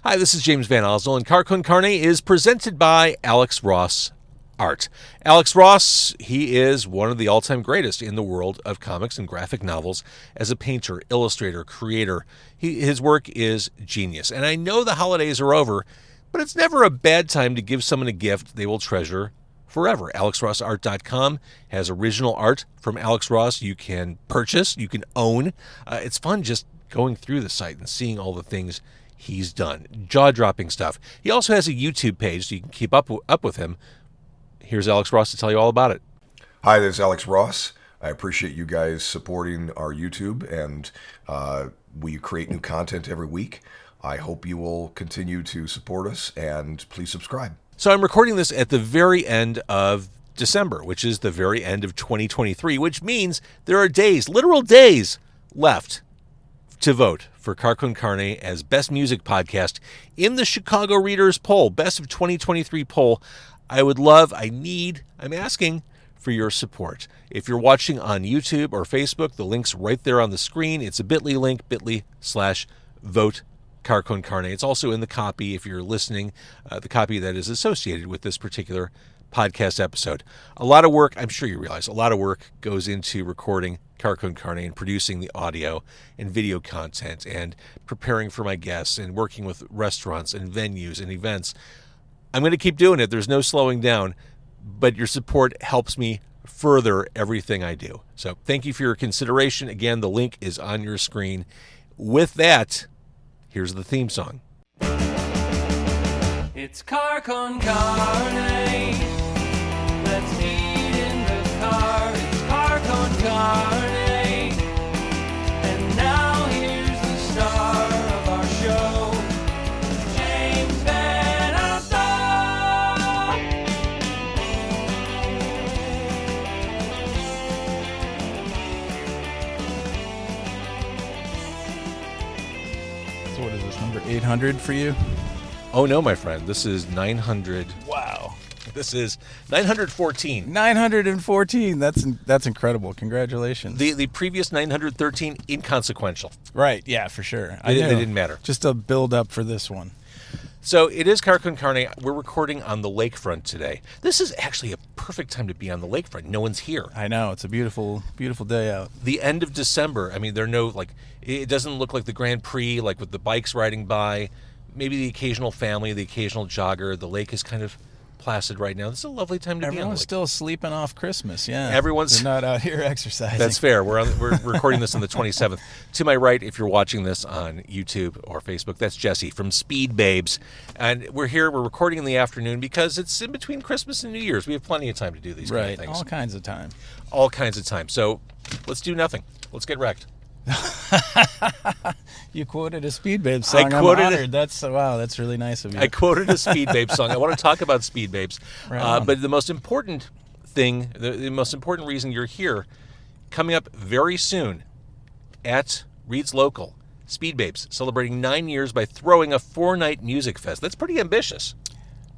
Hi, this is James Van Oslo, and Con Carne is presented by Alex Ross Art. Alex Ross, he is one of the all-time greatest in the world of comics and graphic novels as a painter, illustrator, creator. His work is genius. And I know the holidays are over, but it's never a bad time to give someone a gift they will treasure forever. AlexRossArt.com has original art from Alex Ross you can purchase, you can own. It's fun just going through the site and seeing all the things he's done. Jaw-dropping stuff. He also has a YouTube page so you can keep up with him. Here's Alex Ross to tell you all about it. Hi, this is Alex Ross. I appreciate you guys supporting our YouTube, and we create new content every week. I hope you will continue to support us, and please subscribe. So I'm recording this at the very end of December, which is the very end of 2023, which means there are days, literal days, left to vote for Con Carne as Best Music Podcast in the Chicago Readers Poll, Best of 2023 poll. I'm asking for your support. If you're watching on YouTube or Facebook, the link's right there on the screen. It's a bit.ly link, bit.ly/vote Con Carne. It's also in the copy if you're listening, the copy that is associated with this particular podcast episode. A lot of work, I'm sure you realize, a lot of work goes into recording Con Carne and producing the audio and video content and preparing for my guests and working with restaurants and venues and events. I'm going to keep doing it. There's no slowing down, but your support helps me further everything I do. So thank you for your consideration. Again, the link is on your screen. With that, here's the theme song. It's Con Carne. Let's eat in the car. It's Con Carne. And now here's the star of our show, James Van Oslo. So what is this, number 800 for you? Oh, no, my friend. This is 900. Wow. This is 914. 914. That's incredible. Congratulations. The previous 913, inconsequential. Right. Yeah, for sure. They didn't matter. Just a build up for this one. So it is Con Carne. We're recording on the lakefront today. This is actually a perfect time to be on the lakefront. No one's here. I know. It's a beautiful, beautiful day out. The end of December. I mean, it doesn't look like the Grand Prix, like with the bikes riding by. Maybe the occasional family, the occasional jogger. The lake is kind of placid right now. This is a lovely time to be on the lake. Everyone's still sleeping off Christmas, yeah. They're not out here exercising. That's fair. We're recording this on the 27th. To my right, if you're watching this on YouTube or Facebook, that's Jesse from Speed Babes. And we're recording in the afternoon because it's in between Christmas and New Year's. We have plenty of time to do these kind of things. All kinds of time. All kinds of time. So let's do nothing. Let's get wrecked. You quoted a Speed Babes song. I'm honored. That's really nice of you. I quoted a Speed Babes song. I want to talk about Speed Babes. Right but the most important thing, the most important reason you're here, coming up very soon at Reed's Local, Speed Babes, celebrating 9 years by throwing a 4-night music fest. That's pretty ambitious.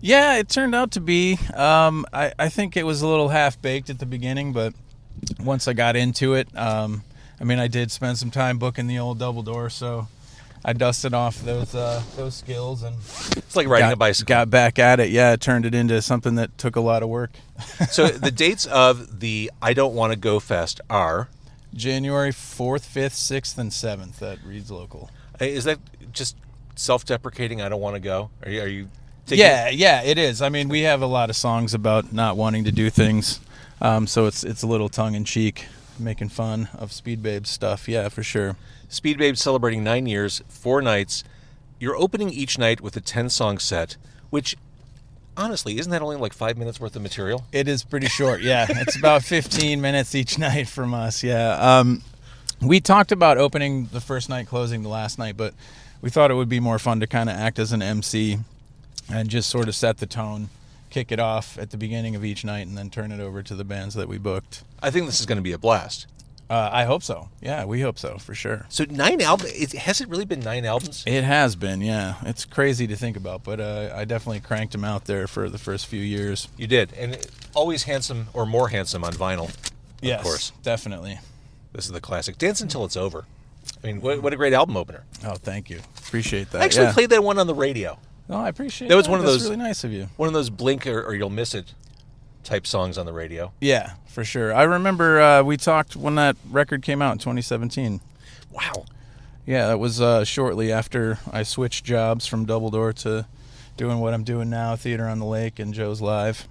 Yeah, it turned out to be. I think it was a little half-baked at the beginning, but once I got into it, I did spend some time booking the old double door, so I dusted off those skills and it's like riding a bicycle. Got back at it. Yeah, it turned it into something that took a lot of work. So the dates of the I Don't Want to Go Fest are January 4th, 5th, 6th, and 7th at Reed's Local. Is that just self-deprecating? I don't want to go. Are you? Taking Yeah, it is. I mean, we have a lot of songs about not wanting to do things, so it's a little tongue-in-cheek. Making fun of Speed Babes stuff, yeah, for sure. Speed Babes celebrating 9 years, 4 nights. You're opening each night with a 10-song set, which, honestly, isn't that only like 5 minutes worth of material? It is pretty short, yeah. It's about 15 minutes each night from us, yeah. We talked about opening the first night, closing the last night, but we thought it would be more fun to kind of act as an MC and just sort of set the tone, kick it off at the beginning of each night, and then turn it over to the bands that we booked. I think this is going to be a blast. I hope so. Yeah, we hope so, for sure. So 9 albums? Has it really been 9 albums? It has been, yeah. It's crazy to think about, but I definitely cranked them out there for the first few years. You did, and always handsome or more handsome on vinyl, Yes, of course. Definitely. This is the classic. Dance Until It's Over. I mean, what a great album opener. Oh, thank you. Appreciate that. I actually played that one on the radio. No, I appreciate That was one of That's those really nice of you. One of those blink or you'll miss it type songs on the radio. Yeah, for sure. I remember we talked when that record came out in 2017. Wow. Yeah, that was shortly after I switched jobs from Double Door to doing what I'm doing now, Theater on the Lake and Joe's Live.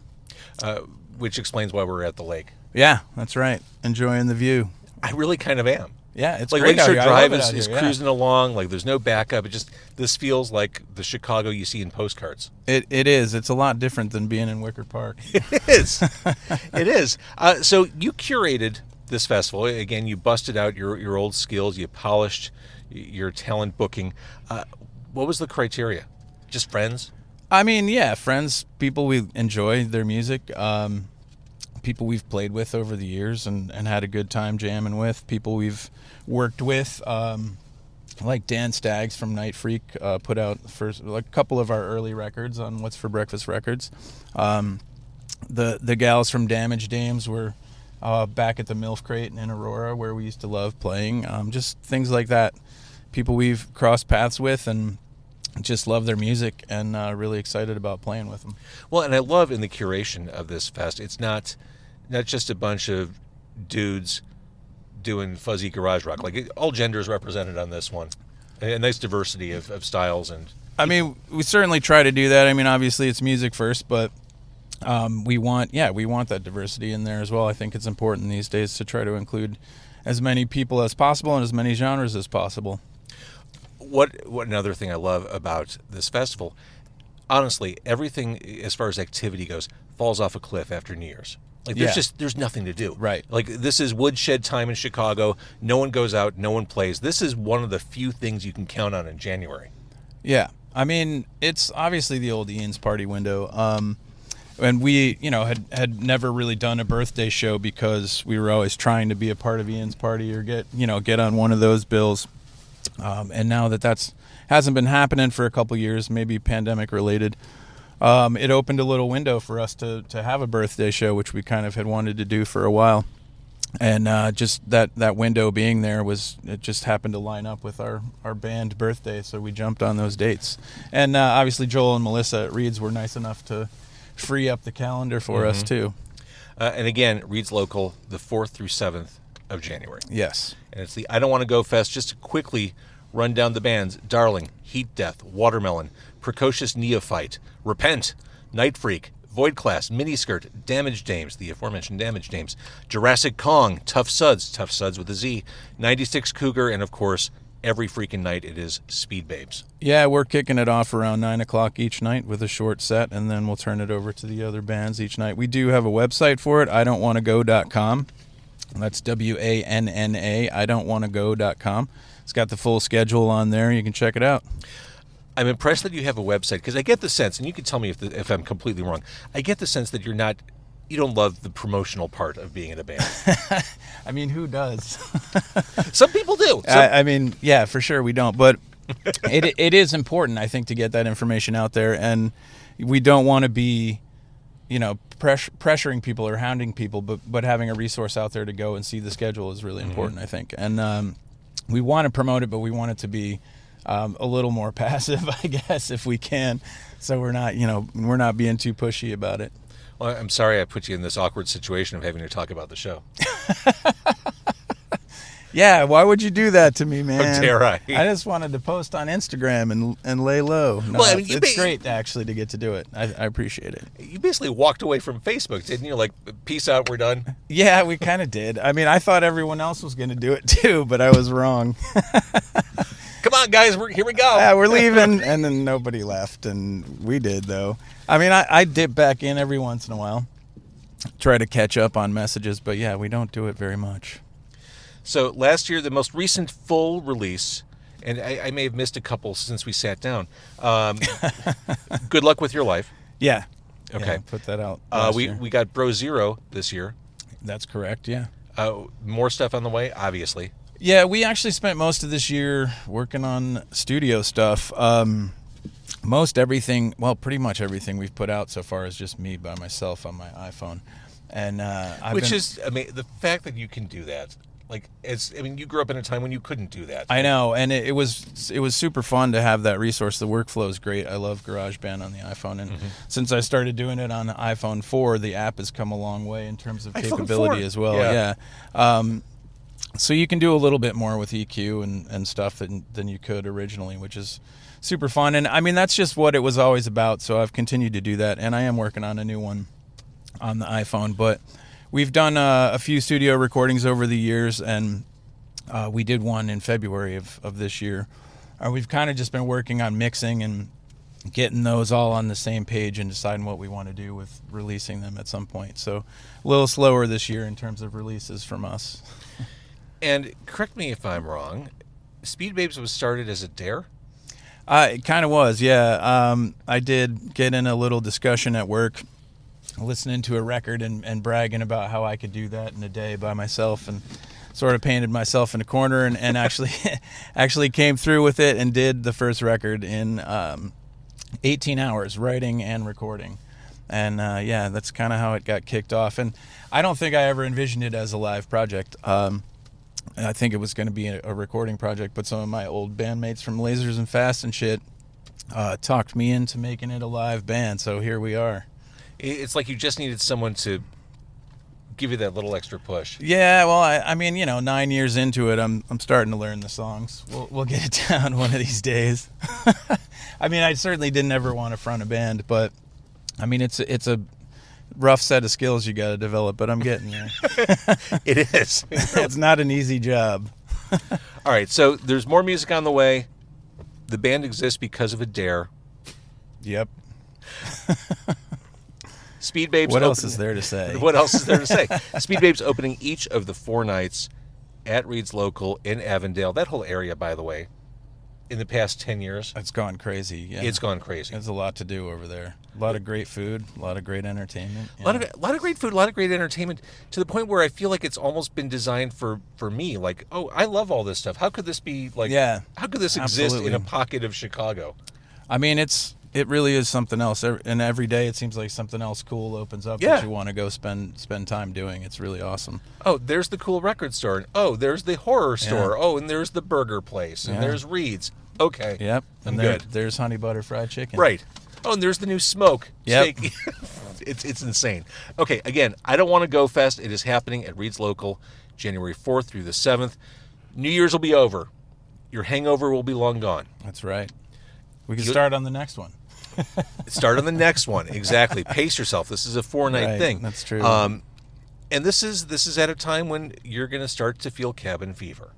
Which explains why we're at the lake. Yeah, that's right. Enjoying the view. I really kind of am. Yeah, it's like great out Lakeshore here. I Drive love it out is here, yeah. cruising along. Like there's no backup. This feels like the Chicago you see in postcards. It is. It's a lot different than being in Wicker Park. It is. It is. So you curated this festival. Again, you busted out your old skills. You polished your talent booking. What was the criteria? Just friends? I mean, yeah, friends, people we enjoy their music, people we've played with over the years and had a good time jamming with, people we've worked with, like Dan Staggs from Nightfreak put out a couple of our early records on What's for Breakfast Records. The gals from Damaged Dames were back at the MILF Crate in Aurora where we used to love playing, just things like that. People we've crossed paths with and just love their music and really excited about playing with them. Well, and I love in the curation of this fest, it's not just a bunch of dudes doing fuzzy garage rock. Like all genders represented on this one. A nice diversity of styles. And I mean, we certainly try to do that. I mean, obviously it's music first, but we want that diversity in there as well. I think it's important these days to try to include as many people as possible and as many genres as possible. What another thing I love about this festival, honestly, everything as far as activity goes falls off a cliff after New Year's. Like there's nothing to do. Right. Like this is woodshed time in Chicago. No one goes out, no one plays. This is one of the few things you can count on in January. Yeah. I mean, it's obviously the old Ian's party window. And we, had never really done a birthday show because we were always trying to be a part of Ian's party or get on one of those bills. And now that hasn't been happening for a couple years, maybe pandemic related, it opened a little window for us to have a birthday show, which we kind of had wanted to do for a while. And just that window being there it just happened to line up with our band birthday, so we jumped on those dates. And obviously Joel and Melissa at Reed's were nice enough to free up the calendar for us too. And again, Reed's local, the 4th through 7th of January. Yes. And it's the I Don't Want to Go Fest. Just to quickly run down the bands: Daarling, Heet Deth, Watermelon, Precocious Neophyte, Repent, Nightfreak, Voidclass, Miniskirt, Damaged Dames, the aforementioned Damaged Dames, Jurassic Kong, Tuff Sudz with a Z, 96 Cougar, and of course, every freaking night it is Speed Babes. Yeah, we're kicking it off around 9 o'clock each night with a short set, and then we'll turn it over to the other bands each night. We do have a website for it, idon'twannago.com. That's WANNA, idon'twannago.com. It's got the full schedule on there. You can check it out. I'm impressed that you have a website, because I get the sense, and you can tell me if I'm completely wrong, I get the sense that you don't love the promotional part of being in a band. I mean, who does? Some people do. I mean, yeah, for sure we don't. But it is important, I think, to get that information out there. And we don't want to be, pressuring people or hounding people, but having a resource out there to go and see the schedule is really important, I think. And we want to promote it, but we want it to be a little more passive, I guess, if we can. So we're not being too pushy about it. Well, I'm sorry I put you in this awkward situation of having to talk about the show. Yeah, why would you do that to me, man? How dare I? I just wanted to post on Instagram and lay low. No, Well, I mean, it's great actually to get to do it. I appreciate it. You basically walked away from Facebook, didn't you? Like, peace out, we're done. Yeah, we kind of did. I mean, I thought everyone else was going to do it too, but I was wrong. Come on, guys, here we go. Yeah, we're leaving, and then nobody left, and we did though. I mean, I dip back in every once in a while, try to catch up on messages, but yeah, we don't do it very much. So last year, the most recent full release, and I may have missed a couple since we sat down. Good Luck with Your Life. Yeah. Okay. Yeah, put that out. last year. We got Bro Zero this year. That's correct. Yeah. More stuff on the way, obviously. Yeah, we actually spent most of this year working on studio stuff. Pretty much everything we've put out so far is just me by myself on my iPhone. And the fact that you can do that Like, you grew up in a time when you couldn't do that. I know, and it was super fun to have that resource. The workflow is great. I love GarageBand on the iPhone, and since I started doing it on the iPhone 4, the app has come a long way in terms of capability as well. Yeah. So you can do a little bit more with EQ and stuff than you could originally, which is super fun. And I mean, that's just what it was always about. So I've continued to do that, and I am working on a new one on the iPhone, but. We've done a few studio recordings over the years, and we did one in February of this year. We've kind of just been working on mixing and getting those all on the same page and deciding what we want to do with releasing them at some point. So a little slower this year in terms of releases from us. And correct me if I'm wrong, Speed Babes was started as a dare? It kind of was, yeah. I did get in a little discussion at work listening to a record and bragging about how I could do that in a day by myself, and sort of painted myself in a corner and actually came through with it and did the first record in 18 hours, writing and recording. And yeah, that's kind of how it got kicked off. And I don't think I ever envisioned it as a live project. I think it was going to be a recording project, but some of my old bandmates from Lasers and Fast and shit talked me into making it a live band, so here we are. It's like you just needed someone to give you that little extra push. Yeah, well, I mean, 9 years into it, I'm starting to learn the songs. We'll get it down one of these days. I mean, I certainly didn't ever want to front a band, but I mean, it's a rough set of skills you got to develop, but I'm getting there. It is. It's not an easy job. All right, so there's more music on the way. The band exists because of a dare. Yep. Speed Babes. What else is there to say? What else is there to say? Speed Babes opening each of the 4 nights at Reed's Local in Avondale. That whole area, by the way, in the past 10 years. It's gone crazy. Yeah. It's gone crazy. There's a lot to do over there. A lot of great food, a lot of great entertainment. A lot of great food, a lot of great entertainment, to the point where I feel like it's almost been designed for me. Like, oh, I love all this stuff. How could this be like? Yeah, how could this exist in a pocket of Chicago? I mean, it really is something else. And every day it seems like something else cool opens up that you want to go spend time doing. It's really awesome. Oh, there's the cool record store. Oh, there's the horror store. Oh, and there's the burger place. And there's Reed's. Okay. Yep. I'm good. There's honey butter fried chicken. Right. Oh, and there's the new smoke. Yep. Steak. It's insane. Okay, again, I Don't Want to Go Fest. It is happening at Reed's Local, January 4th through the 7th. New Year's will be over. Your hangover will be long gone. That's right. We can start on the next one. Start on the next one. Exactly. Pace yourself. This is a 4-night thing. That's true. And this is at a time when you're going to start to feel cabin fever.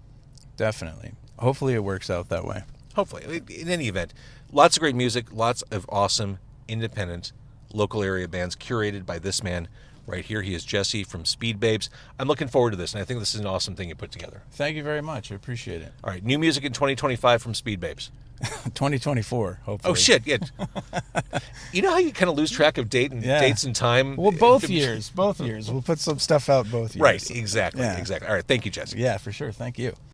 Definitely. Hopefully it works out that way. Hopefully. In any event, lots of great music, lots of awesome, independent, local area bands curated by this man right here. He is Jesse from Speed Babes. I'm looking forward to this, and I think this is an awesome thing you put together. Thank you very much. I appreciate it. All right, new music in 2025 from Speed Babes. 2024, hopefully. Oh, shit, yeah. You know how you kind of lose track of dates and time? Well, both years. We'll put some stuff out both years. Right, exactly, Yeah. exactly. All right, thank you, Jesse. Yeah, for sure. Thank you.